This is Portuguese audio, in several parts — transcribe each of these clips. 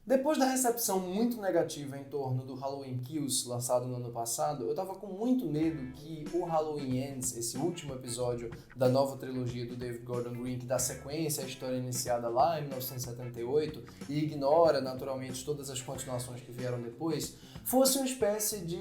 Depois da recepção muito negativa em torno do Halloween Kills, lançado no ano passado, eu tava com muito medo que o Halloween Ends, esse último episódio da nova trilogia do David Gordon Green, que dá sequência à história iniciada lá em 1978 e ignora naturalmente todas as continuações que vieram depois, fosse uma espécie de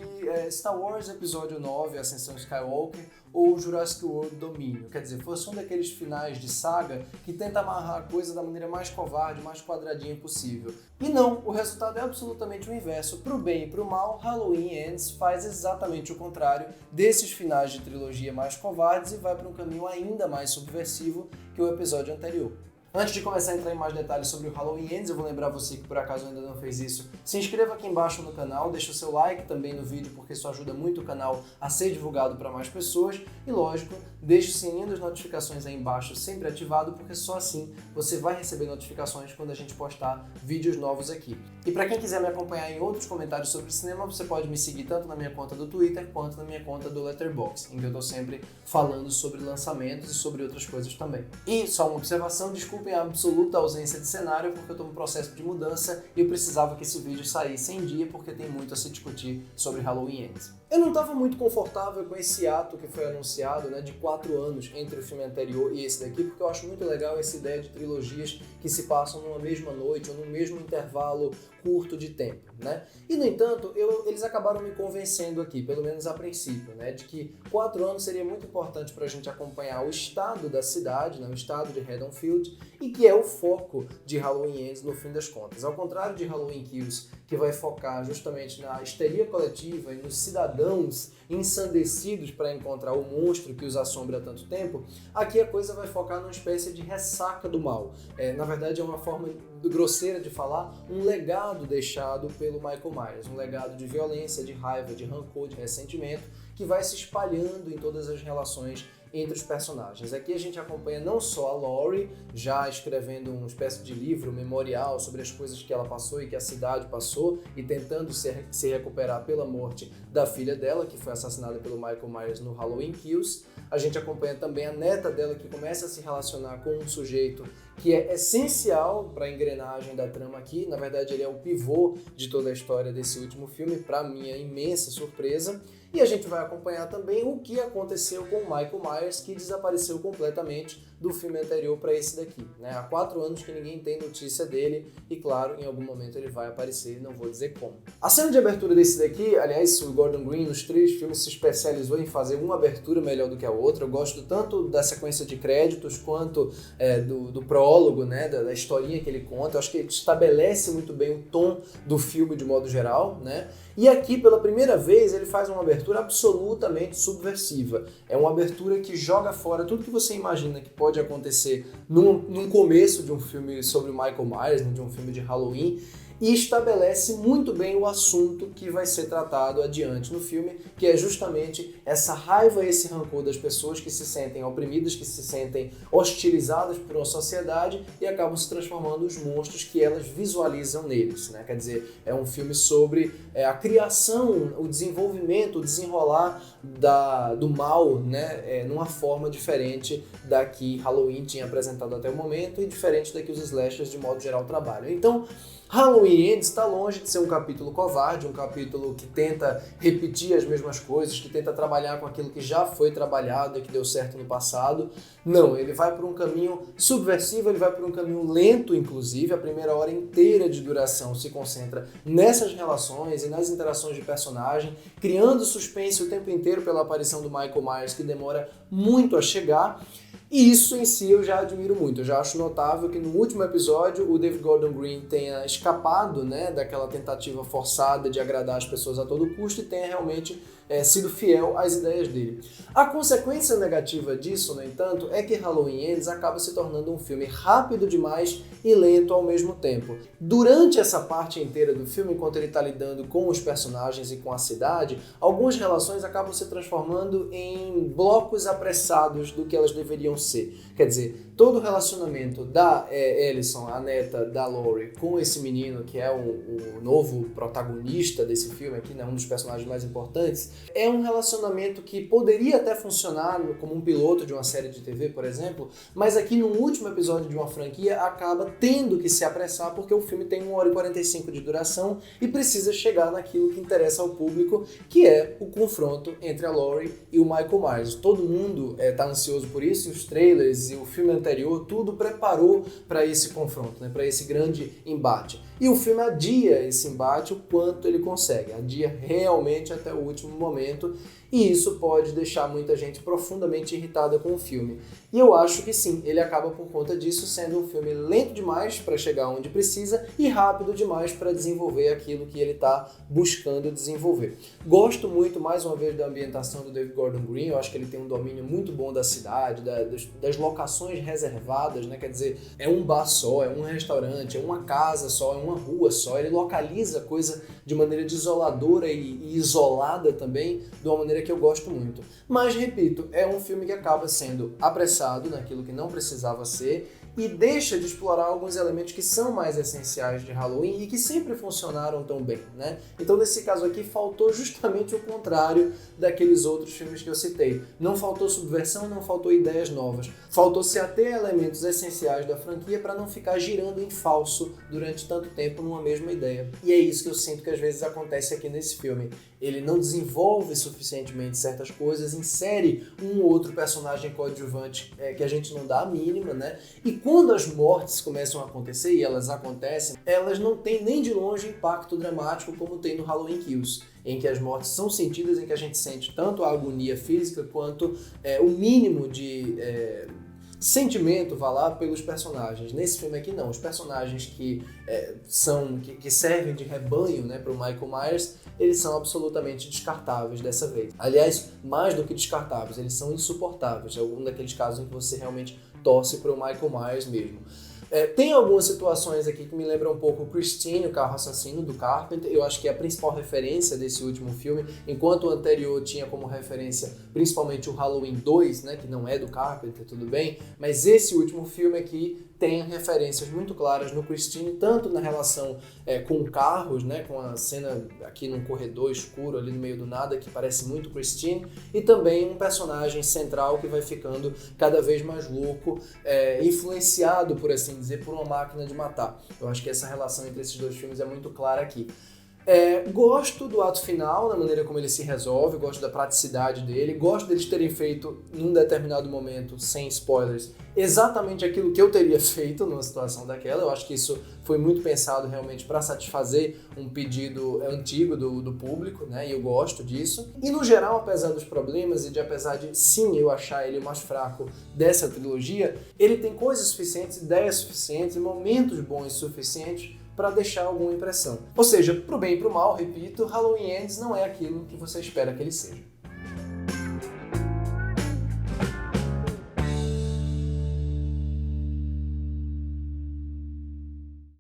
Star Wars Episódio 9, Ascensão Skywalker, ou Jurassic World Domínio. Quer dizer, fosse um daqueles finais de saga que tenta amarrar a coisa da maneira mais covarde, mais quadradinha possível. E não, o resultado é absolutamente o inverso. Pro bem e pro mal, Halloween Ends faz exatamente o contrário desses finais de trilogia mais covardes e vai para um caminho ainda mais subversivo que o episódio anterior. Antes de começar a entrar em mais detalhes sobre o Halloween Ends, eu vou lembrar você que por acaso ainda não fez isso, se inscreva aqui embaixo no canal, deixa o seu like também no vídeo porque isso ajuda muito o canal a ser divulgado para mais pessoas e lógico, deixe o sininho das notificações aí embaixo sempre ativado porque só assim você vai receber notificações quando a gente postar vídeos novos aqui. E para quem quiser me acompanhar em outros comentários sobre cinema, você pode me seguir tanto na minha conta do Twitter quanto na minha conta do Letterboxd, em que eu estou sempre falando sobre lançamentos e sobre outras coisas também. E só uma observação, desculpem a absoluta ausência de cenário porque eu estou em processo de mudança e eu precisava que esse vídeo saísse em dia porque tem muito a se discutir sobre Halloween Ends. Eu não estava muito confortável com esse ato que foi anunciado, de 4 anos entre o filme anterior e esse daqui, porque eu acho muito legal essa ideia de trilogias que se passam numa mesma noite ou num mesmo intervalo curto de tempo, E, no entanto, eles acabaram me convencendo aqui, pelo menos a princípio, de que 4 anos seria muito importante para a gente acompanhar o estado da cidade, o estado de Haddonfield, e que é o foco de Halloween Ends no fim das contas. Ao contrário de Halloween Kills, que vai focar justamente na histeria coletiva e nos cidadãos ensandecidos para encontrar o monstro que os assombra há tanto tempo, aqui a coisa vai focar numa espécie de ressaca do mal. Na verdade, é uma forma grosseira de falar, um legado deixado pelo Michael Myers, um legado de violência, de raiva, de rancor, de ressentimento, que vai se espalhando em todas as relações entre os personagens. Aqui a gente acompanha não só a Laurie, já escrevendo uma espécie de livro memorial sobre as coisas que ela passou e que a cidade passou e tentando se recuperar pela morte da filha dela, que foi assassinada pelo Michael Myers no Halloween Kills. A gente acompanha também a neta dela, que começa a se relacionar com um sujeito que é essencial para a engrenagem da trama aqui. Na verdade, ele é o pivô de toda a história desse último filme, para minha imensa surpresa. E a gente vai acompanhar também o que aconteceu com o Michael Myers, que desapareceu completamente do filme anterior para esse daqui. Há 4 anos que ninguém tem notícia dele e, claro, em algum momento ele vai aparecer, não vou dizer como. A cena de abertura desse daqui, aliás, o Gordon Green nos 3 filmes se especializou em fazer uma abertura melhor do que a outra. Eu gosto tanto da sequência de créditos quanto do prólogo, da historinha que ele conta. Eu acho que ele estabelece muito bem o tom do filme de modo geral, E aqui, pela primeira vez, ele faz uma abertura absolutamente subversiva. É uma abertura que joga fora tudo que você imagina que pode acontecer num começo de um filme sobre o Michael Myers, de um filme de Halloween, e estabelece muito bem o assunto que vai ser tratado adiante no filme, que é justamente essa raiva e esse rancor das pessoas que se sentem oprimidas, que se sentem hostilizadas por uma sociedade e acabam se transformando nos monstros que elas visualizam neles, Quer dizer, é um filme sobre a criação, o desenvolvimento, o desenrolar do mal, numa forma diferente da que Halloween tinha apresentado até o momento e diferente da que os slashers de modo geral trabalham. Então, Halloween Ends está longe de ser um capítulo covarde, um capítulo que tenta repetir as mesmas coisas, que tenta trabalhar com aquilo que já foi trabalhado e que deu certo no passado. Não, ele vai por um caminho subversivo, ele vai por um caminho lento, inclusive. A primeira hora inteira de duração se concentra nessas relações e nas interações de personagem, criando suspense o tempo inteiro pela aparição do Michael Myers, que demora muito a chegar. E isso em si eu já admiro muito, eu já acho notável que no último episódio o David Gordon Green tenha escapado daquela tentativa forçada de agradar as pessoas a todo custo e tenha realmente sido fiel às ideias dele. A consequência negativa disso, no entanto, é que Halloween Ends acaba se tornando um filme rápido demais e lento ao mesmo tempo. Durante essa parte inteira do filme, enquanto ele está lidando com os personagens e com a cidade, algumas relações acabam se transformando em blocos apressados do que elas deveriam deveriam ser. Quer dizer, todo o relacionamento da Ellison, a neta da Laurie, com esse menino que é o novo protagonista desse filme aqui, né, um dos personagens mais importantes, é um relacionamento que poderia até funcionar como um piloto de uma série de TV, por exemplo, mas aqui no último episódio de uma franquia acaba tendo que se apressar porque o filme tem 1h45 de duração e precisa chegar naquilo que interessa ao público, que é o confronto entre a Laurie e o Michael Myers. Todo mundo está ansioso por isso, e os trailers e o filme anterior, tudo preparou para esse confronto, né, para esse grande embate. E o filme adia esse embate o quanto ele consegue, adia realmente até o último momento, e isso pode deixar muita gente profundamente irritada com o filme. E eu acho que sim, ele acaba por conta disso sendo um filme lento demais para chegar onde precisa e rápido demais para desenvolver aquilo que ele está buscando desenvolver. Gosto muito, mais uma vez, da ambientação do David Gordon Green, eu acho que ele tem um domínio muito bom da cidade, das locações reservadas, né? Quer dizer, é um bar só, é um restaurante, é uma casa só, é uma rua só, ele localiza a coisa de maneira desoladora e isolada também, de uma maneira que eu gosto muito. Mas, repito, é um filme que acaba sendo apressado naquilo que não precisava ser e deixa de explorar alguns elementos que são mais essenciais de Halloween e que sempre funcionaram tão bem, né? Então, nesse caso aqui, faltou justamente o contrário daqueles outros filmes que eu citei. Não faltou subversão, não faltou ideias novas. Faltou se ater a elementos essenciais da franquia para não ficar girando em falso durante tanto tempo numa mesma ideia. E é isso que eu sinto que às vezes acontece aqui nesse filme. Ele não desenvolve suficientemente certas coisas, insere um ou outro personagem coadjuvante que a gente não dá a mínima, né? E quando as mortes começam a acontecer, e elas acontecem, elas não têm nem de longe impacto dramático como tem no Halloween Kills, em que as mortes são sentidas, em que a gente sente tanto a agonia física quanto o mínimo de sentimento, vá lá, pelos personagens. Nesse filme aqui não, os personagens que servem de rebanho, né, para o Michael Myers, eles são absolutamente descartáveis dessa vez. Aliás, mais do que descartáveis, eles são insuportáveis. É um daqueles casos em que você realmente torce para o Michael Myers mesmo. Tem algumas situações aqui que me lembram um pouco o Christine, o carro assassino do Carpenter. Eu acho que é a principal referência desse último filme, enquanto o anterior tinha como referência principalmente o Halloween 2, né, que não é do Carpenter, tudo bem, mas esse último filme aqui tem referências muito claras no Christine, tanto na relação com carros, né, com a cena aqui num corredor escuro ali no meio do nada, que parece muito Christine, e também um personagem central que vai ficando cada vez mais louco, influenciado, por assim dizer, por uma máquina de matar. Eu acho que essa relação entre esses dois filmes é muito clara aqui. Gosto do ato final, na maneira como ele se resolve, gosto da praticidade dele, gosto deles terem feito, num determinado momento, sem spoilers, exatamente aquilo que eu teria feito numa situação daquela. Eu acho que isso foi muito pensado realmente para satisfazer um pedido antigo do público, né? E eu gosto disso. E no geral, apesar dos problemas e apesar de, sim, eu achar ele o mais fraco dessa trilogia, ele tem coisas suficientes, ideias suficientes e momentos bons suficientes para deixar alguma impressão. Ou seja, pro bem e pro mal, repito, Halloween Ends não é aquilo que você espera que ele seja.